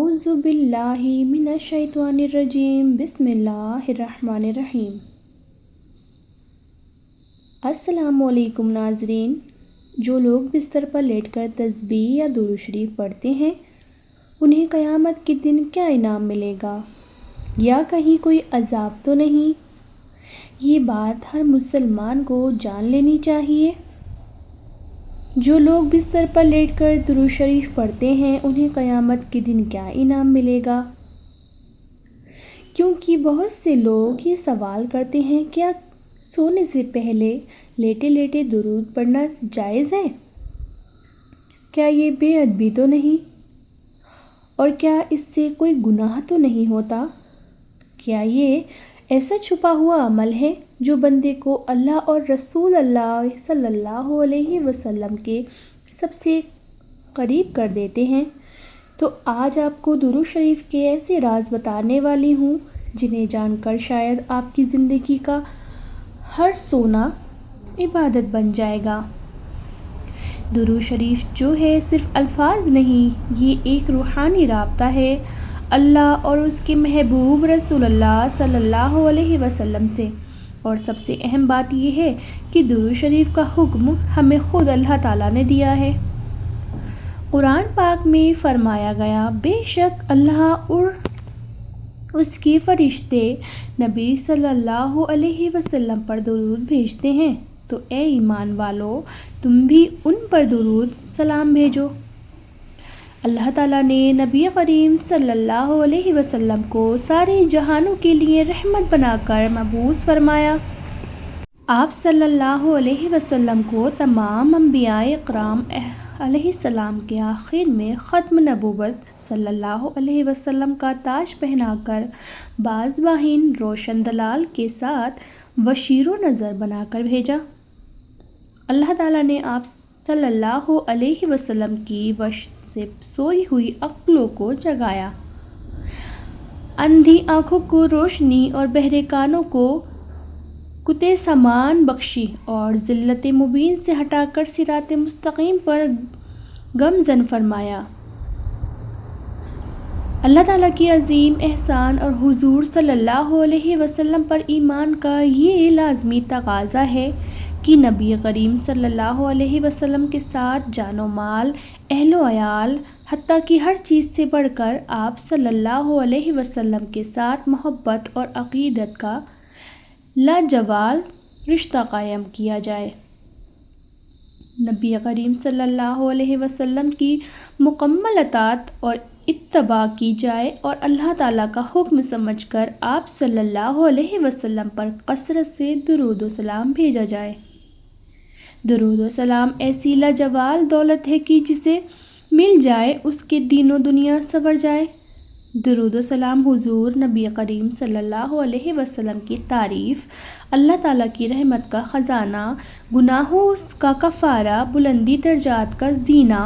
اعوذ باللہ من الشیطان الرجیم بسم اللہ الرحمن الرحیم۔ السلام علیکم ناظرین، جو لوگ بستر پر لیٹ کر تسبیح یا درود شریف پڑھتے ہیں انہیں قیامت کے دن کیا انعام ملے گا، یا کہیں کوئی عذاب تو نہیں؟ یہ بات ہر مسلمان کو جان لینی چاہیے۔ جو لوگ بستر پر لیٹ کر درود شریف پڑھتے ہیں انہیں قیامت کے دن کیا انعام ملے گا؟ کیونکہ بہت سے لوگ یہ سوال کرتے ہیں، کیا سونے سے پہلے لیٹے لیٹے درود پڑھنا جائز ہے؟ کیا یہ بے ادبی تو نہیں؟ اور کیا اس سے کوئی گناہ تو نہیں ہوتا؟ کیا یہ ایسا چھپا ہوا عمل ہے جو بندے کو اللہ اور رسول اللہ صلی اللہ علیہ وسلم کے سب سے قریب کر دیتے ہیں؟ تو آج آپ کو درود شریف کے ایسے راز بتانے والی ہوں جنہیں جان کر شاید آپ کی زندگی کا ہر سونا عبادت بن جائے گا۔ درود شریف جو ہے صرف الفاظ نہیں، یہ ایک روحانی رابطہ ہے اللہ اور اس کے محبوب رسول اللہ صلی اللہ علیہ وسلم سے۔ اور سب سے اہم بات یہ ہے کہ درود شریف کا حکم ہمیں خود اللہ تعالیٰ نے دیا ہے۔ قرآن پاک میں فرمایا گیا، بے شک اللہ اور اس کے فرشتے نبی صلی اللہ علیہ وسلم پر درود بھیجتے ہیں، تو اے ایمان والو تم بھی ان پر درود سلام بھیجو۔ اللہ تعالیٰ نے نبی کریم صلی اللہ علیہ وسلم کو سارے جہانوں کے لیے رحمت بنا کر مبعوث فرمایا۔ آپ صلی اللہ علیہ وسلم کو تمام انبیاء اکرام علیہ السلام کے آخر میں ختم نبوت صلی اللہ علیہ وسلم کا تاج پہنا کر باز باہین روشن دلال کے ساتھ بشیر و نذیر بنا کر بھیجا۔ اللہ تعالیٰ نے آپ صلی اللہ علیہ وسلم کی وحشت سے سوئی ہوئی عقلوں کو جگایا، اندھی آنکھوں کو روشنی اور بہرے کانوں کو قوتِ سماعت بخشی، اور ذلت مبین سے ہٹا کر صراط مستقیم پر گامزن فرمایا۔ اللہ تعالیٰ کی عظیم احسان اور حضور صلی اللہ علیہ وسلم پر ایمان کا یہ لازمی تقاضا ہے کہ نبی کریم صلی اللہ علیہ وسلم کے ساتھ جان و مال، اہل و عیال، حتیٰ کہ ہر چیز سے بڑھ کر آپ صلی اللہ علیہ وسلم کے ساتھ محبت اور عقیدت کا لاجوال رشتہ قائم کیا جائے۔ نبی کریم صلی اللہ علیہ وسلم کی مکمل اطاعت اور اتباع کی جائے، اور اللہ تعالیٰ کا حکم سمجھ کر آپ صلی اللہ علیہ وسلم پر کثرت سے درود و سلام بھیجا جائے۔ درود و سلام ایسی لاجوال دولت ہے کہ جسے مل جائے اس کے دین و دنیا سنور جائے۔ درود و سلام حضور نبی کریم صلی اللہ علیہ وسلم کی تعریف، اللہ تعالیٰ کی رحمت کا خزانہ، گناہوں کا کفارہ، بلندی درجات کا زینہ،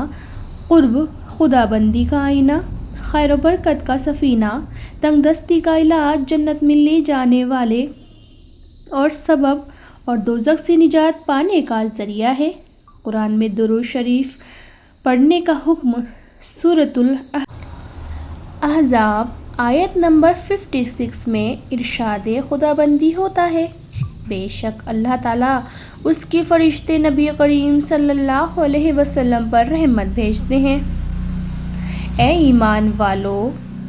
قرب خدا بندی کا آئینہ، خیر و برکت کا سفینہ، تنگ دستی کا علاج، جنت میں لے جانے والے اور سبب، اور دوزخ سے نجات پانے کا ذریعہ ہے۔ قرآن میں درود شریف پڑھنے کا حکم سورۃ الاحزاب آیت نمبر 56 میں ارشاد خدا بندی ہوتا ہے، بے شک اللہ تعالیٰ اس کے فرشتے نبی کریم صلی اللہ علیہ وسلم پر رحمت بھیجتے ہیں۔ اے ایمان والو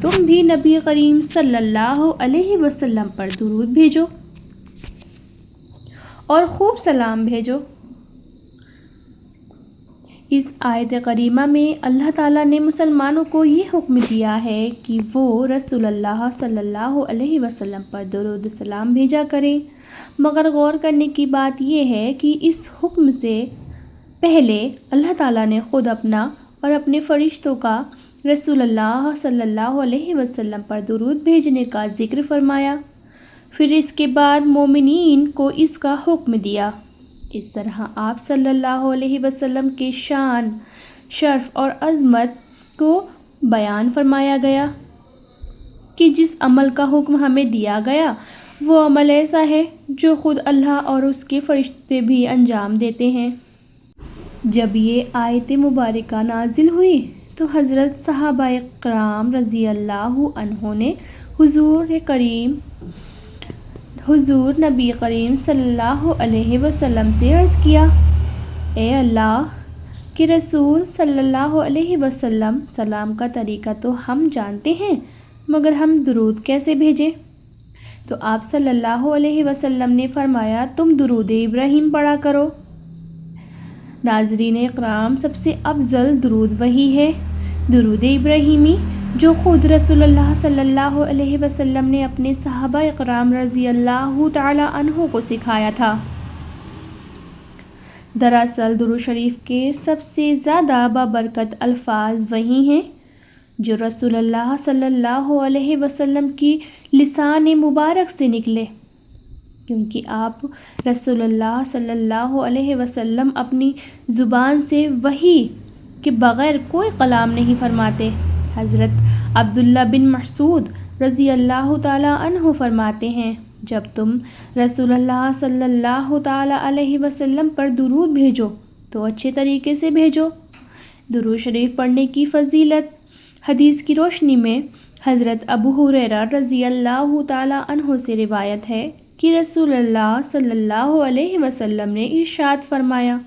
تم بھی نبی کریم صلی اللہ علیہ وسلم پر درود بھیجو اور خوب سلام بھیجو۔ اس آیت کریمہ میں اللہ تعالیٰ نے مسلمانوں کو یہ حکم دیا ہے کہ وہ رسول اللہ صلی اللہ علیہ وسلم پر درود و سلام بھیجا کریں، مگر غور کرنے کی بات یہ ہے کہ اس حکم سے پہلے اللہ تعالیٰ نے خود اپنا اور اپنے فرشتوں کا رسول اللہ صلی اللہ علیہ وسلم پر درود بھیجنے کا ذکر فرمایا، پھر اس کے بعد مومنین کو اس کا حکم دیا۔ اس طرح آپ صلی اللہ علیہ وسلم کے شان، شرف اور عظمت کو بیان فرمایا گیا کہ جس عمل کا حکم ہمیں دیا گیا وہ عمل ایسا ہے جو خود اللہ اور اس کے فرشتے بھی انجام دیتے ہیں۔ جب یہ آیت مبارکہ نازل ہوئی تو حضرت صحابہ کرام رضی اللہ عنہ نے حضور نبی کریم صلی اللہ علیہ وسلم سے عرض کیا، اے اللہ کے رسول صلی اللہ علیہ وسلم، سلام کا طریقہ تو ہم جانتے ہیں، مگر ہم درود کیسے بھیجیں؟ تو آپ صلی اللہ علیہ وسلم نے فرمایا، تم درود ابراہیم پڑھا کرو۔ ناظرین اکرام، سب سے افضل درود وہی ہے، درود ابراہیمی، جو خود رسول اللہ صلی اللہ علیہ وسلم نے اپنے صحابہ اکرام رضی اللہ تعالی عنہ کو سکھایا تھا۔ دراصل درود شریف کے سب سے زیادہ بابرکت الفاظ وہی ہیں جو رسول اللہ صلی اللہ علیہ وسلم کی لسان مبارک سے نکلے، کیونکہ آپ رسول اللہ صلی اللہ علیہ وسلم اپنی زبان سے وحی کے بغیر کوئی کلام نہیں فرماتے۔ حضرت عبداللہ بن مسعود رضی اللہ تعالیٰ عنہ فرماتے ہیں، جب تم رسول اللہ صلی اللہ تعالیٰ علیہ وسلم پر درود بھیجو تو اچھے طریقے سے بھیجو۔ درود شریف پڑھنے کی فضیلت، حدیث کی روشنی میں حضرت ابو ہریرہ رضی اللہ تعالیٰ عنہ سے روایت ہے کہ رسول اللہ صلی اللہ علیہ وسلم نے ارشاد فرمایا،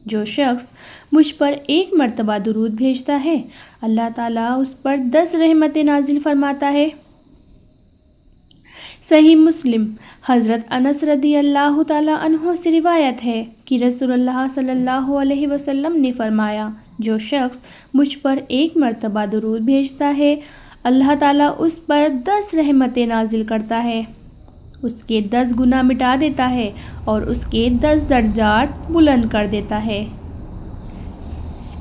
جو شخص مجھ پر ایک مرتبہ درود بھیجتا ہے، اللہ تعالیٰ اس پر 10 رحمتیں نازل فرماتا ہے۔ صحیح مسلم، حضرت انس رضی اللہ تعالیٰ عنہ سے روایت ہے کہ رسول اللہ صلی اللہ علیہ وسلم نے فرمایا، جو شخص مجھ پر ایک مرتبہ درود بھیجتا ہے، اللہ تعالیٰ اس پر 10 رحمتیں نازل کرتا ہے، اس کے 10 گناہ مٹا دیتا ہے اور اس کے 10 درجات بلند کر دیتا ہے۔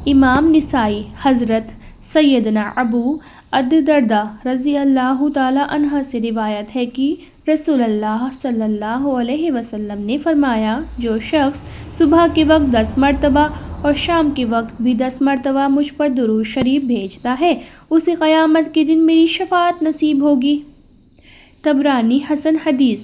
امام نسائی، حضرت سیدنا ابو الدرداء رضی اللہ تعالیٰ عنہ سے روایت ہے کہ رسول اللہ صلی اللہ علیہ وسلم نے فرمایا، جو شخص صبح کے وقت 10 مرتبہ اور شام کے وقت بھی 10 مرتبہ مجھ پر درود شریف بھیجتا ہے، اسے قیامت کے دن میری شفاعت نصیب ہوگی۔ طبرانی حسن حدیث،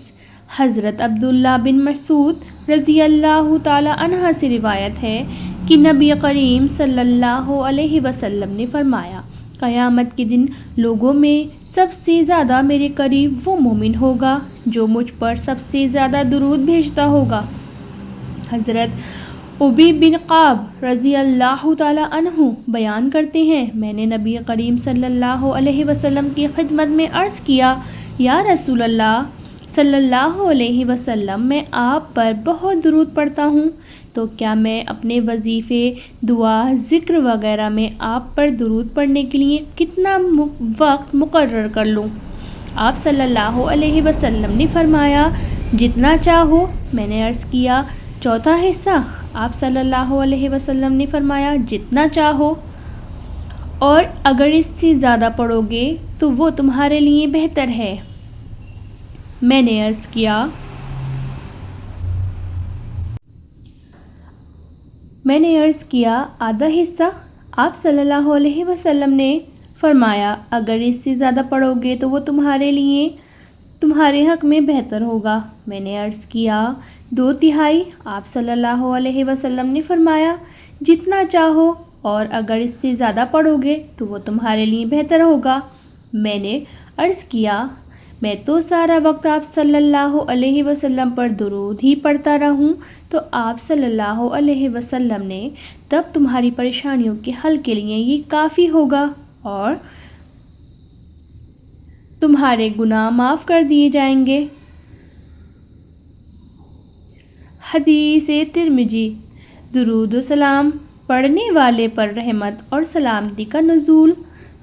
حضرت عبداللہ بن مسعود رضی اللہ تعالیٰ عنہ سے روایت ہے کہ نبی کریم صلی اللہ علیہ وسلم نے فرمایا، قیامت کے دن لوگوں میں سب سے زیادہ میرے قریب وہ مومن ہوگا جو مجھ پر سب سے زیادہ درود بھیجتا ہوگا۔ حضرت ابی بن قعب رضی اللہ تعالیٰ عنہ بیان کرتے ہیں، میں نے نبی کریم صلی اللہ علیہ وسلم کی خدمت میں عرض کیا، یا رسول اللہ صلی اللہ علیہ وسلم، میں آپ پر بہت درود پڑھتا ہوں، تو کیا میں اپنے وظیفے، دعا، ذکر وغیرہ میں آپ پر درود پڑھنے کے لیے کتنا وقت مقرر کر لوں؟ آپ صلی اللہ علیہ وسلم نے فرمایا، جتنا چاہو۔ میں نے عرض کیا، چوتھا حصہ؟ آپ صلی اللہ علیہ وسلم نے فرمایا، جتنا چاہو، اور اگر اس سے زیادہ پڑھو گے تو وہ تمہارے لیے بہتر ہے۔ میں نے عرض کیا، آدھا حصہ؟ آپ صلی اللہ علیہ وسلم نے فرمایا، اگر اس سے زیادہ پڑھو گے تو وہ تمہارے حق میں بہتر ہوگا۔ میں نے عرض کیا، 2/3؟ آپ صلی اللہ علیہ وسلم نے فرمایا، جتنا چاہو، اور اگر اس سے زیادہ پڑھو گے تو وہ تمہارے لیے بہتر ہوگا۔ میں نے عرض کیا، میں تو سارا وقت آپ صلی اللہ علیہ وسلم پر درود ہی پڑھتا رہوں، تو آپ صلی اللہ علیہ وسلم نے تب تمہاری پریشانیوں کے حل کے لیے یہ کافی ہوگا اور تمہارے گناہ معاف کر دیے جائیں گے۔ حدیث ترمذی، درود و سلام پڑھنے والے پر رحمت اور سلامتی کا نزول۔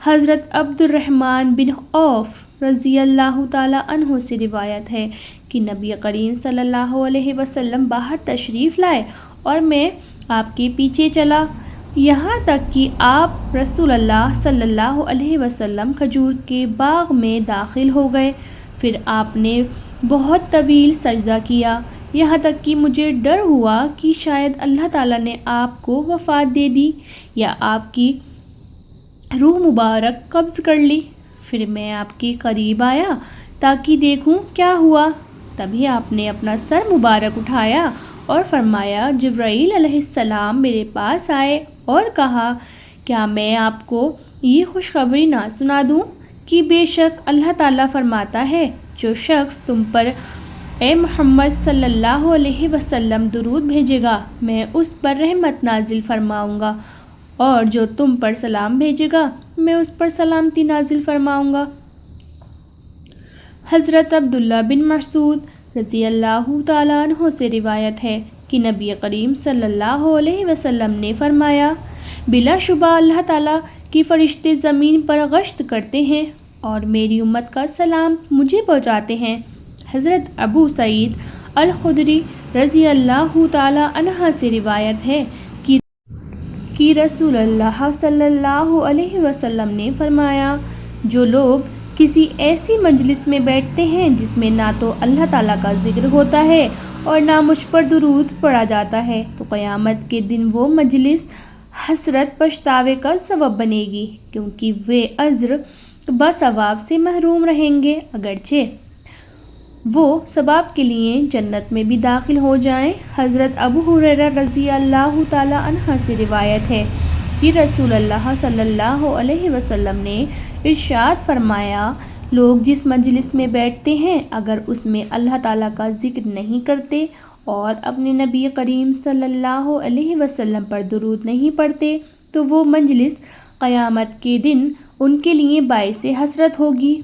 حضرت عبد الرحمن بن عوف رضی اللہ تعالیٰ عنہ سے روایت ہے کہ نبی کریم صلی اللہ علیہ وسلم باہر تشریف لائے اور میں آپ کے پیچھے چلا، یہاں تک کہ آپ رسول اللہ صلی اللہ علیہ وسلم کھجور کے باغ میں داخل ہو گئے۔ پھر آپ نے بہت طویل سجدہ کیا، یہاں تک کہ مجھے ڈر ہوا کہ شاید اللہ تعالیٰ نے آپ کو وفات دے دی یا آپ کی روح مبارک قبض کر لی۔ پھر میں آپ کے قریب آیا تاکہ دیکھوں کیا ہوا، تبھی آپ نے اپنا سر مبارک اٹھایا اور فرمایا، جبرائیل علیہ السلام میرے پاس آئے اور کہا کیا میں آپ کو یہ خوشخبری نہ سنا دوں کہ بے شک اللہ تعالیٰ فرماتا ہے جو شخص تم پر اے محمد صلی اللہ علیہ وسلم درود بھیجے گا میں اس پر رحمت نازل فرماؤں گا، اور جو تم پر سلام بھیجے گا میں اس پر سلامتی نازل فرماؤں گا۔ حضرت عبداللہ بن مسعود رضی اللہ تعالیٰ عنہ سے روایت ہے کہ نبی کریم صلی اللہ علیہ وسلم نے فرمایا، بلا شبہ اللہ تعالیٰ کی فرشتے زمین پر گشت کرتے ہیں اور میری امت کا سلام مجھے پہنچاتے ہیں۔ حضرت ابو سعید الخدری رضی اللہ تعالیٰ عنہ سے روایت ہے کہ رسول اللہ صلی اللہ علیہ وسلم نے فرمایا، جو لوگ کسی ایسی مجلس میں بیٹھتے ہیں جس میں نہ تو اللہ تعالیٰ کا ذکر ہوتا ہے اور نہ مجھ پر درود پڑھا جاتا ہے تو قیامت کے دن وہ مجلس حسرت پچھتاوے کا سبب بنے گی، کیونکہ وہ اجر بثواب سے محروم رہیں گے، اگرچہ وہ ثواب کے لیے جنت میں بھی داخل ہو جائیں۔ حضرت ابو ہریرہ رضی اللہ تعالیٰ عنہ سے روایت ہے کہ رسول اللہ صلی اللہ علیہ وسلم نے ارشاد فرمایا، لوگ جس مجلس میں بیٹھتے ہیں اگر اس میں اللہ تعالیٰ کا ذکر نہیں کرتے اور اپنے نبی کریم صلی اللہ علیہ وسلم پر درود نہیں پڑھتے تو وہ مجلس قیامت کے دن ان کے لیے باعث حسرت ہوگی۔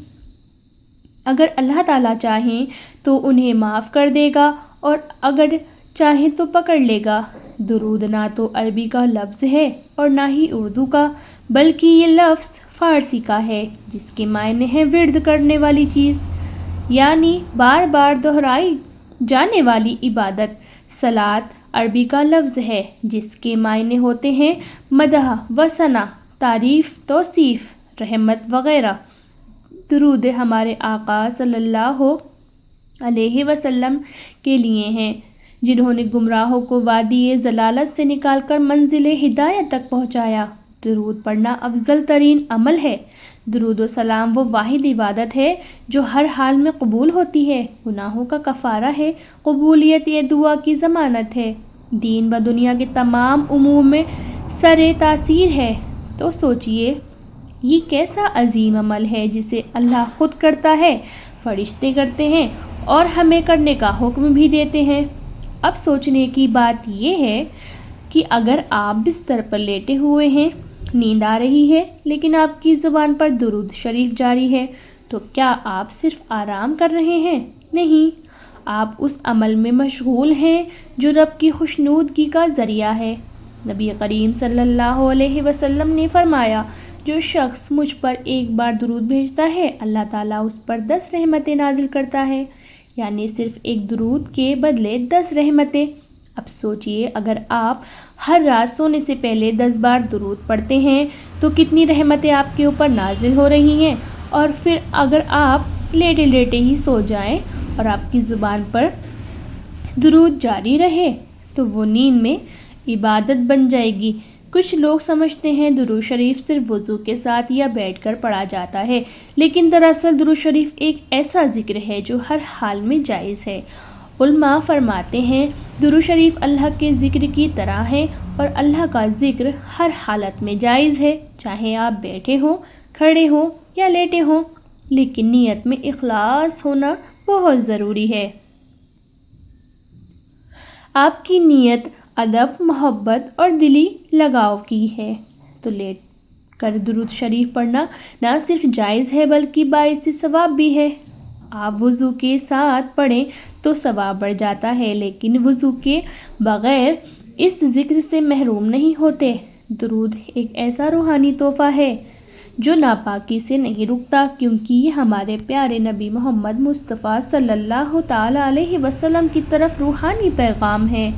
اگر اللہ تعالیٰ چاہیں تو انہیں معاف کر دے گا اور اگر چاہیں تو پکڑ لے گا۔ درود نہ تو عربی کا لفظ ہے اور نہ ہی اردو کا، بلکہ یہ لفظ فارسی کا ہے جس کے معنی ہے ورد کرنے والی چیز، یعنی بار بار دہرائی جانے والی عبادت۔ صلاۃ عربی کا لفظ ہے جس کے معنی ہوتے ہیں مدح و ثنا، تعریف، توصیف، رحمت وغیرہ۔ درود ہمارے آقا صلی اللہ علیہ وسلم کے لیے ہیں جنہوں نے گمراہوں کو وادی ضلالت سے نکال کر منزل ہدایت تک پہنچایا۔ درود پڑھنا افضل ترین عمل ہے۔ درود و سلام وہ واحد عبادت ہے جو ہر حال میں قبول ہوتی ہے، گناہوں کا کفارہ ہے، قبولیت یہ دعا کی ضمانت ہے، دین و دنیا کے تمام امور میں سر تاثیر ہے۔ تو سوچئے یہ کیسا عظیم عمل ہے جسے اللہ خود کرتا ہے، فرشتے کرتے ہیں اور ہمیں کرنے کا حکم بھی دیتے ہیں۔ اب سوچنے کی بات یہ ہے کہ اگر آپ بستر پر لیٹے ہوئے ہیں، نیند آ رہی ہے لیکن آپ کی زبان پر درود شریف جاری ہے تو کیا آپ صرف آرام کر رہے ہیں؟ نہیں، آپ اس عمل میں مشغول ہیں جو رب کی خوشنودگی کا ذریعہ ہے۔ نبی کریم صلی اللہ علیہ وسلم نے فرمایا، جو شخص مجھ پر ایک بار درود بھیجتا ہے اللہ تعالیٰ اس پر 10 رحمتیں نازل کرتا ہے، یعنی صرف ایک درود کے بدلے 10 رحمتیں۔ اب سوچئے اگر آپ ہر رات سونے سے پہلے 10 بار درود پڑھتے ہیں تو کتنی رحمتیں آپ کے اوپر نازل ہو رہی ہیں، اور پھر اگر آپ لیٹے لیٹے ہی سو جائیں اور آپ کی زبان پر درود جاری رہے تو وہ نیند میں عبادت بن جائے گی۔ کچھ لوگ سمجھتے ہیں درود شریف صرف وضو کے ساتھ یا بیٹھ کر پڑھا جاتا ہے، لیکن دراصل درود شریف ایک ایسا ذکر ہے جو ہر حال میں جائز ہے۔ علماء فرماتے ہیں درود شریف اللہ کے ذکر کی طرح ہے اور اللہ کا ذکر ہر حالت میں جائز ہے، چاہے آپ بیٹھے ہوں، کھڑے ہوں یا لیٹے ہوں، لیکن نیت میں اخلاص ہونا بہت ضروری ہے۔ آپ کی نیت ادب، محبت اور دلی لگاؤ کی ہے تو لیٹ کر درود شریف پڑھنا نہ صرف جائز ہے بلکہ باعث ثواب بھی ہے۔ آپ وضو کے ساتھ پڑھیں تو ثواب بڑھ جاتا ہے، لیکن وضو کے بغیر اس ذکر سے محروم نہیں ہوتے۔ درود ایک ایسا روحانی تحفہ ہے جو ناپاکی سے نہیں رکتا، کیونکہ یہ ہمارے پیارے نبی محمد مصطفیٰ صلی اللہ تعالیٰ علیہ وسلم کی طرف روحانی پیغام ہے۔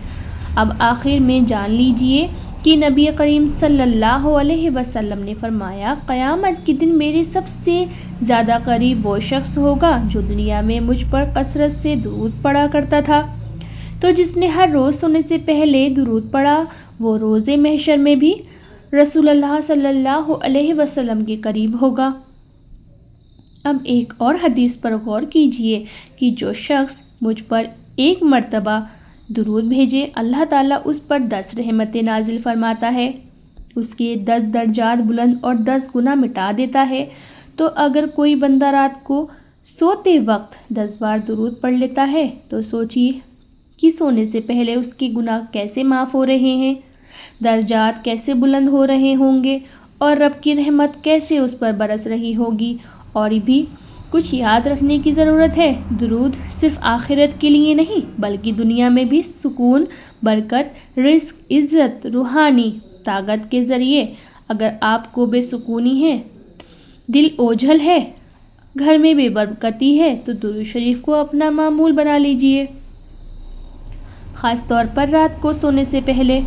اب آخر میں جان لیجئے کہ نبی کریم صلی اللہ علیہ وسلم نے فرمایا، قیامت کے دن میرے سب سے زیادہ قریب وہ شخص ہوگا جو دنیا میں مجھ پر کثرت سے درود پڑھا کرتا تھا۔ تو جس نے ہر روز سونے سے پہلے درود پڑھا وہ روز محشر میں بھی رسول اللہ صلی اللہ علیہ وسلم کے قریب ہوگا۔ اب ایک اور حدیث پر غور کیجئے کہ جو شخص مجھ پر ایک مرتبہ درود بھیجے اللہ تعالیٰ اس پر 10 رحمتیں نازل فرماتا ہے۔ اس کے 10 درجات بلند اور 10 گنا مٹا دیتا ہے۔ تو اگر کوئی بندہ رات کو سوتے وقت 10 بار درود پڑھ لیتا ہے تو سوچیے کہ سونے سے پہلے اس کے گناہ کیسے معاف ہو رہے ہیں، درجات کیسے بلند ہو رہے ہوں گے اور رب کی رحمت کیسے اس پر برس رہی ہوگی۔ اور بھی کچھ یاد رکھنے کی ضرورت ہے، درود صرف آخرت کے لیے نہیں بلکہ دنیا میں بھی سکون، برکت، رزق، عزت، روحانی طاقت کے ذریعے۔ اگر آپ کو بے سکونی ہے، دل اوجھل ہے، گھر میں بے برکتی ہے تو درود شریف کو اپنا معمول بنا لیجئے۔ خاص طور پر رات کو سونے سے پہلے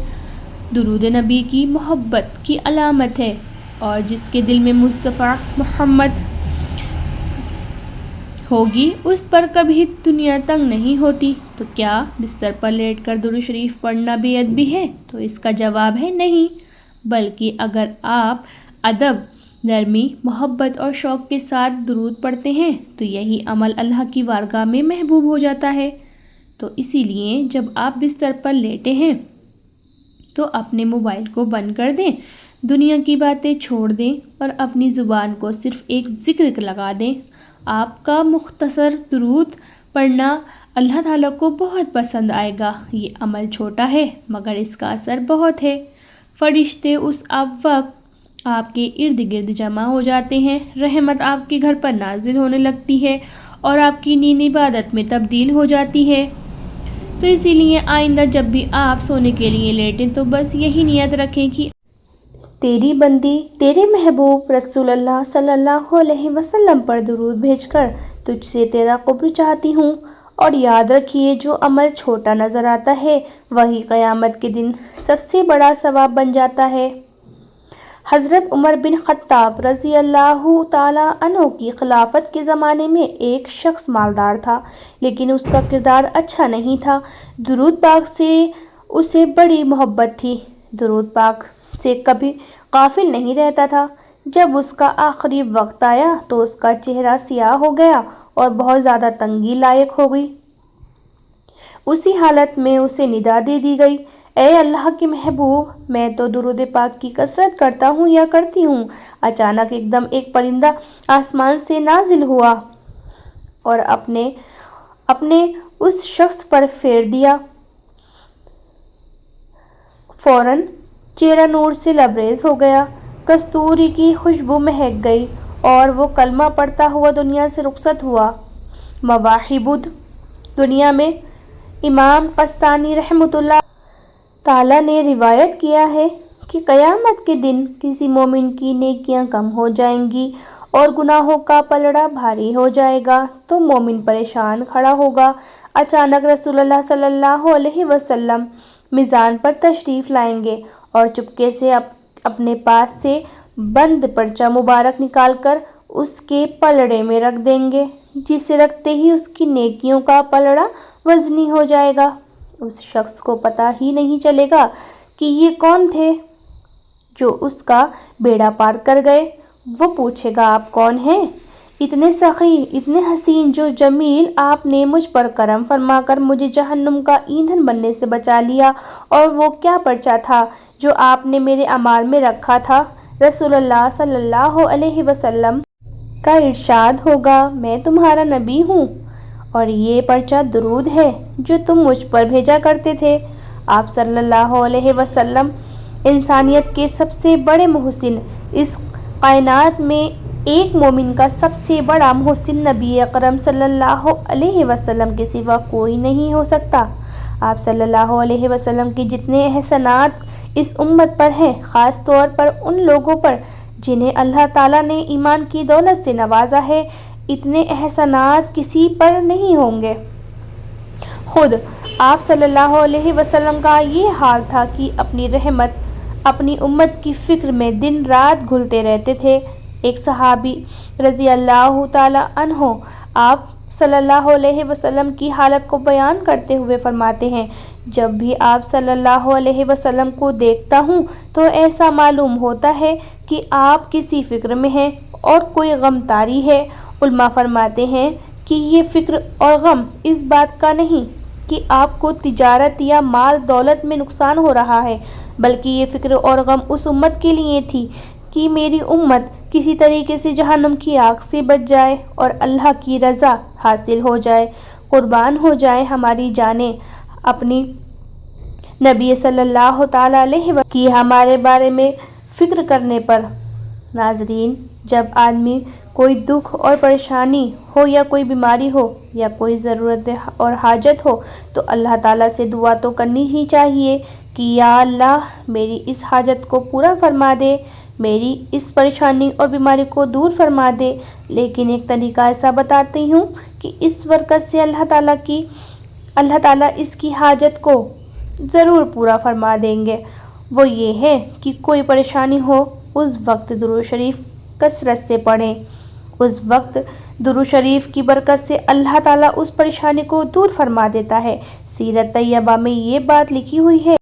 درود نبی کی محبت کی علامت ہے، اور جس کے دل میں مصطفیٰ محمد ہوگی اس پر کبھی دنیا تنگ نہیں ہوتی۔ تو کیا بستر پر لیٹ کر درود شریف پڑھنا بے ادبی ہے؟ تو اس کا جواب ہے نہیں، بلکہ اگر آپ ادب، نرمی، محبت اور شوق کے ساتھ درود پڑھتے ہیں تو یہی عمل اللہ کی بارگاہ میں محبوب ہو جاتا ہے۔ تو اسی لیے جب آپ بستر پر لیٹے ہیں تو اپنے موبائل کو بند کر دیں، دنیا کی باتیں چھوڑ دیں اور اپنی زبان کو صرف ایک ذکر لگا دیں۔ آپ کا مختصر درود پڑھنا اللہ تعالیٰ کو بہت پسند آئے گا۔ یہ عمل چھوٹا ہے مگر اس کا اثر بہت ہے۔ فرشتے اس وقت آپ کے ارد گرد جمع ہو جاتے ہیں، رحمت آپ کے گھر پر نازل ہونے لگتی ہے اور آپ کی نیند عبادت میں تبدیل ہو جاتی ہے۔ تو اسی لیے آئندہ جب بھی آپ سونے کے لیے لیٹیں تو بس یہی نیت رکھیں کہ تیری بندی تیرے محبوب رسول اللہ صلی اللہ علیہ وسلم پر درود بھیج کر تجھ سے تیرا قرب چاہتی ہوں۔ اور یاد رکھیے جو عمل چھوٹا نظر آتا ہے وہی قیامت کے دن سب سے بڑا ثواب بن جاتا ہے۔ حضرت عمر بن خطاب رضی اللہ تعالیٰ عنہ کی خلافت کے زمانے میں ایک شخص مالدار تھا لیکن اس کا کردار اچھا نہیں تھا۔ درود پاک سے اسے بڑی محبت تھی، درود پاک سے کبھی غافل نہیں رہتا تھا۔ جب اس کا آخری وقت آیا تو اس کا چہرہ سیاہ ہو گیا اور بہت زیادہ تنگی لاحق ہو گئی۔ اسی حالت میں اسے ندا دے دی گئی، اے اللہ کے محبوب، میں تو درود پاک کی کثرت کرتا ہوں یا کرتی ہوں۔ اچانک ایک دم ایک پرندہ آسمان سے نازل ہوا اور اپنے اس شخص پر پھیر دیا۔ فوراً چہرہ نور سے لبریز ہو گیا، کستوری کی خوشبو مہک گئی اور وہ کلمہ پڑھتا ہوا دنیا سے رخصت ہوا۔ مواہب دنیا میں امام قسطلانی رحمۃ اللہ تعالیٰ نے روایت کیا ہے کہ قیامت کے دن کسی مومن کی نیکیاں کم ہو جائیں گی اور گناہوں کا پلڑا بھاری ہو جائے گا تو مومن پریشان کھڑا ہوگا۔ اچانک رسول اللہ صلی اللہ علیہ وسلم میزان پر تشریف لائیں گے اور چپکے سے اپنے پاس سے بند پرچہ مبارک نکال کر اس کے پلڑے میں رکھ دیں گے، جسے رکھتے ہی اس کی نیکیوں کا پلڑا وزنی ہو جائے گا۔ اس شخص کو پتہ ہی نہیں چلے گا کہ یہ کون تھے جو اس کا بیڑا پار کر گئے۔ وہ پوچھے گا آپ کون ہیں؟ اتنے سخی، اتنے حسین، جو جمیل، آپ نے مجھ پر کرم فرما کر مجھے جہنم کا ایندھن بننے سے بچا لیا، اور وہ کیا پرچہ تھا جو آپ نے میرے اعمال میں رکھا تھا؟ رسول اللہ صلی اللہ علیہ وسلم کا ارشاد ہوگا، میں تمہارا نبی ہوں اور یہ پرچہ درود ہے جو تم مجھ پر بھیجا کرتے تھے۔ آپ صلی اللہ علیہ وسلم انسانیت کے سب سے بڑے محسن، اس کائنات میں ایک مومن کا سب سے بڑا محسن نبی اکرم صلی اللہ علیہ وسلم کے سوا کوئی نہیں ہو سکتا۔ آپ صلی اللہ علیہ وسلم کے جتنے احسانات اس امت پر ہیں، خاص طور پر ان لوگوں پر جنہیں اللہ تعالیٰ نے ایمان کی دولت سے نوازا ہے، اتنے احسانات کسی پر نہیں ہوں گے۔ خود آپ صلی اللہ علیہ وسلم کا یہ حال تھا کہ اپنی رحمت، اپنی امت کی فکر میں دن رات گھلتے رہتے تھے۔ ایک صحابی رضی اللہ تعالیٰ عنہ آپ صلی اللہ علیہ وسلم کی حالت کو بیان کرتے ہوئے فرماتے ہیں، جب بھی آپ صلی اللہ علیہ وسلم کو دیکھتا ہوں تو ایسا معلوم ہوتا ہے کہ آپ کسی فکر میں ہیں اور کوئی غم طاری ہے۔ علماء فرماتے ہیں کہ یہ فکر اور غم اس بات کا نہیں کہ آپ کو تجارت یا مال دولت میں نقصان ہو رہا ہے، بلکہ یہ فکر اور غم اس امت کے لیے تھی کہ میری امت کسی طریقے سے جہنم کی آگ سے بچ جائے اور اللہ کی رضا حاصل ہو جائے۔ قربان ہو جائیں ہماری جانیں اپنی نبی صلی اللہ تعالیٰ علیہ وسلم کی ہمارے بارے میں فکر کرنے پر۔ ناظرین، جب آدمی کوئی دکھ اور پریشانی ہو یا کوئی بیماری ہو یا کوئی ضرورت اور حاجت ہو تو اللہ تعالیٰ سے دعا تو کرنی ہی چاہیے کہ یا اللہ میری اس حاجت کو پورا فرما دے، میری اس پریشانی اور بیماری کو دور فرما دے۔ لیکن ایک طریقہ ایسا بتاتی ہوں کہ اس برکت سے اللہ تعالیٰ اس کی حاجت کو ضرور پورا فرما دیں گے۔ وہ یہ ہے کہ کوئی پریشانی ہو اس وقت درود شریف کثرت سے پڑھیں۔ اس وقت درود شریف کی برکت سے اللہ تعالیٰ اس پریشانی کو دور فرما دیتا ہے۔ سیرت طیبہ میں یہ بات لکھی ہوئی ہے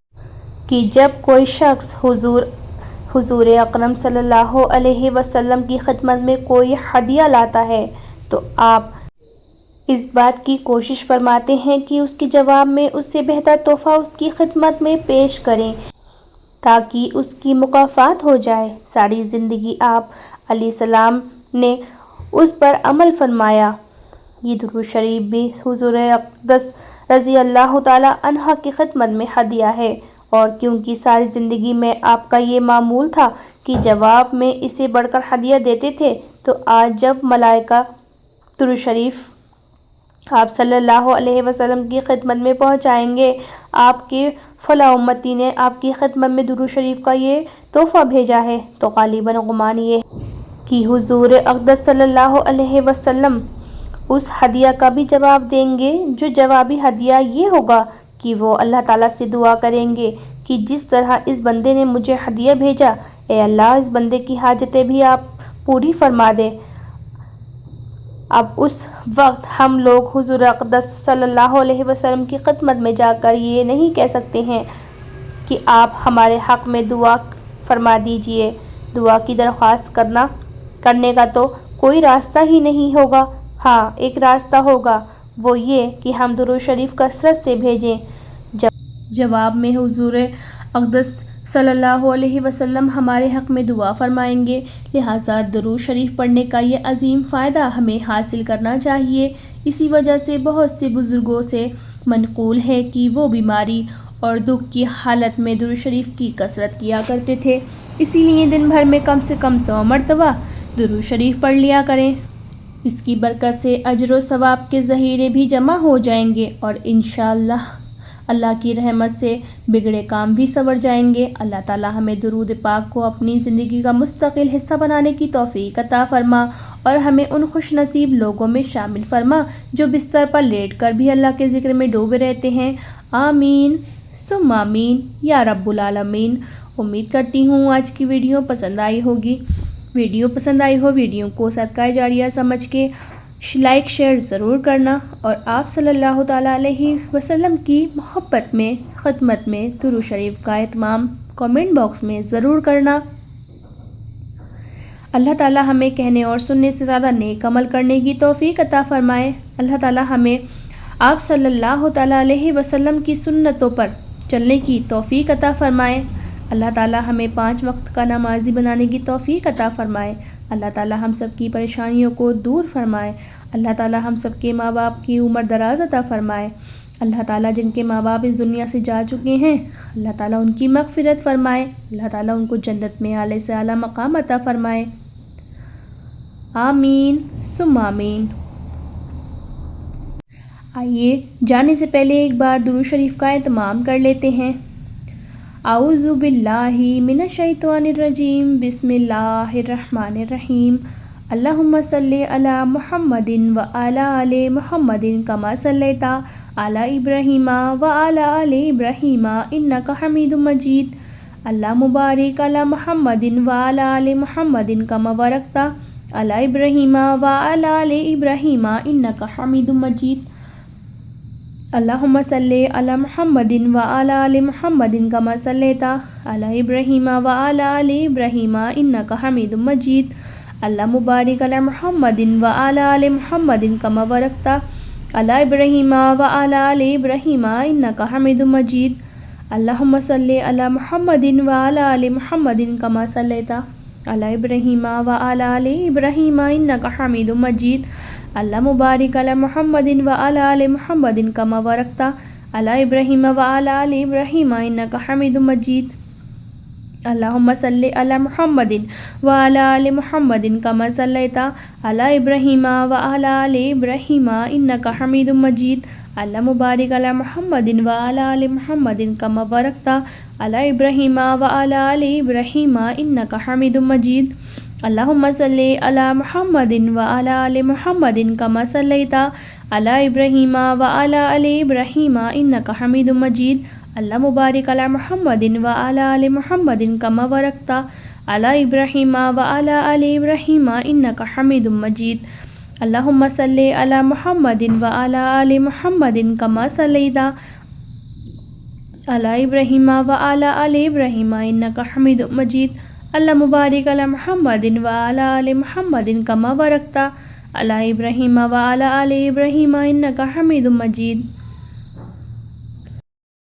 کہ جب کوئی شخص حضور اکرم صلی اللہ علیہ وسلم کی خدمت میں کوئی ہدیہ لاتا ہے تو آپ اس بات کی کوشش فرماتے ہیں کہ اس کے جواب میں اس سے بہتر تحفہ اس کی خدمت میں پیش کریں تاکہ اس کی مکافات ہو جائے۔ ساری زندگی آپ علیہ السلام نے اس پر عمل فرمایا۔ یہ درود شریف بھی حضور اقدس رضی اللہ تعالیٰ عنہ کی خدمت میں ہدیہ ہے، اور کیونکہ ساری زندگی میں آپ کا یہ معمول تھا کہ جواب میں اسے بڑھ کر ہدیہ دیتے تھے، تو آج جب ملائکہ درود شریف آپ صلی اللہ علیہ وسلم کی خدمت میں پہنچائیں گے، آپ کے فلاں امتی نے آپ کی خدمت میں درود شریف کا یہ تحفہ بھیجا ہے، تو غالباً گمان یہ کہ حضور اقدس صلی اللہ علیہ وسلم اس ہدیہ کا بھی جواب دیں گے، جو جوابی ہدیہ یہ ہوگا کہ وہ اللہ تعالیٰ سے دعا کریں گے کہ جس طرح اس بندے نے مجھے ہدیہ بھیجا، اے اللہ اس بندے کی حاجتیں بھی آپ پوری فرما دے۔ اب اس وقت ہم لوگ حضور اقدس صلی اللہ علیہ وسلم کی خدمت میں جا کر یہ نہیں کہہ سکتے ہیں کہ آپ ہمارے حق میں دعا فرما دیجئے۔ دعا کی درخواست کرنے کا تو کوئی راستہ ہی نہیں ہوگا۔ ہاں، ایک راستہ ہوگا، وہ یہ کہ ہم درود شریف کثرت سے بھیجیں۔ جواب میں حضور اقدس صلی اللہ علیہ وسلم ہمارے حق میں دعا فرمائیں گے، لہٰذا درود شریف پڑھنے کا یہ عظیم فائدہ ہمیں حاصل کرنا چاہیے۔ اسی وجہ سے بہت سے بزرگوں سے منقول ہے کہ وہ بیماری اور دکھ کی حالت میں درود شریف کی کثرت کیا کرتے تھے۔ اسی لیے دن بھر میں کم سے کم 100 مرتبہ درود شریف پڑھ لیا کریں۔ اس کی برکت سے اجر و ثواب کے ذخیرے بھی جمع ہو جائیں گے اور انشاءاللہ اللہ کی رحمت سے بگڑے کام بھی سنور جائیں گے۔ اللہ تعالیٰ ہمیں درود پاک کو اپنی زندگی کا مستقل حصہ بنانے کی توفیق عطا فرما اور ہمیں ان خوش نصیب لوگوں میں شامل فرما جو بستر پر لیٹ کر بھی اللہ کے ذکر میں ڈوبے رہتے ہیں۔ آمین ثم آمین یا رب العالمین۔ امید کرتی ہوں آج کی ویڈیو پسند آئی ہوگی۔ ویڈیو کو صدقہ جاریہ سمجھ کے لائک شیئر ضرور کرنا اور آپ صلی اللہ تعالیٰ علیہ وسلم کی محبت میں خدمت میں درود شریف کا اہتمام کامنٹ باکس میں ضرور کرنا۔ اللہ تعالیٰ ہمیں کہنے اور سننے سے زیادہ نیک عمل کرنے کی توفیق عطا فرمائے۔ اللہ تعالیٰ ہمیں آپ صلی اللہ تعالیٰ علیہ وسلم کی سنتوں پر چلنے کی توفیق عطا فرمائے۔ اللہ تعالیٰ ہمیں 5 وقت کا نمازی بنانے کی توفیق عطا فرمائے۔ اللہ تعالیٰ ہم سب کی پریشانیوں کو دور فرمائے۔ اللہ تعالیٰ ہم سب کے ماں باپ کی عمر دراز عطا فرمائے۔ اللہ تعالیٰ جن کے ماں باپ اس دنیا سے جا چکے ہیں، اللہ تعالیٰ ان کی مغفرت فرمائے۔ اللہ تعالیٰ ان کو جنت میں اعلیٰ سے اعلیٰ مقام عطا فرمائے۔ آمین ثم آمین۔ آئیے جانے سے پہلے ایک بار درود شریف کا اہتمام کر لیتے ہیں۔ اعوذ باللہ من الشیطان الرجیم، بسم اللہ الرحمن الرحیم۔ اللہم صلی علی محمد وعلی آل محمد کما صلیت علی ابراہیم وعلی آل ابراہیم انک حمید مجید۔ اللہم بارک علی محمد وعلی آل محمد کما بارکت علی ابراہیم وعلی آل ابراہیم انک حمید مجید۔ اللہم صلی علی محمد وعلی آل محمد کما صلیت علی ابراہیم وعلی آل ابراہیم انک حمید مجید۔ اللہم بارک علی محمد وعلی آل محمد کما بارکت علی ابراہیم وعلی آل ابراہیم انک حمید مجید اللہم صلی علی محمد وعلی آل محمد کما صلیت علی ابراہیم وعلی آل ابراہیم انک حمید مجید اللہم بارک علی محمد وعلی آل محمد کما بارکت علی ابراہیم وعلی آل ابراہیم انک حمید مجید اللہم صلی علی محمد وعلی آل محمد کما صلیت علی ابراہیم وعلی آل ابراہیم انک حمید مجید اللہم بارک علی محمد وعلی آل محمد کما بارکت علی ابراہیم وعلی آل ابراہیم انک حمید مجید اللہم صلی علی محمد وعلی آل محمد کما صلیت علی ابراہیم وعلی آل ابراہیم انک حمید مجید اللہم بارک علی محمد وعلی آل محمد کما بارکت علی ابراہیم وعلی آل ابراہیم انک حمید مجید اللہم صلی علی محمد وعلی آل محمد کما صلیت علی ابراہیم وعلی آل ابراہیم انک حمید مجید اللہم بارک علی محمد وعلی آل محمد کما بارکت علی ابراہیم وعلی آل ابراہیم انک حمید مجید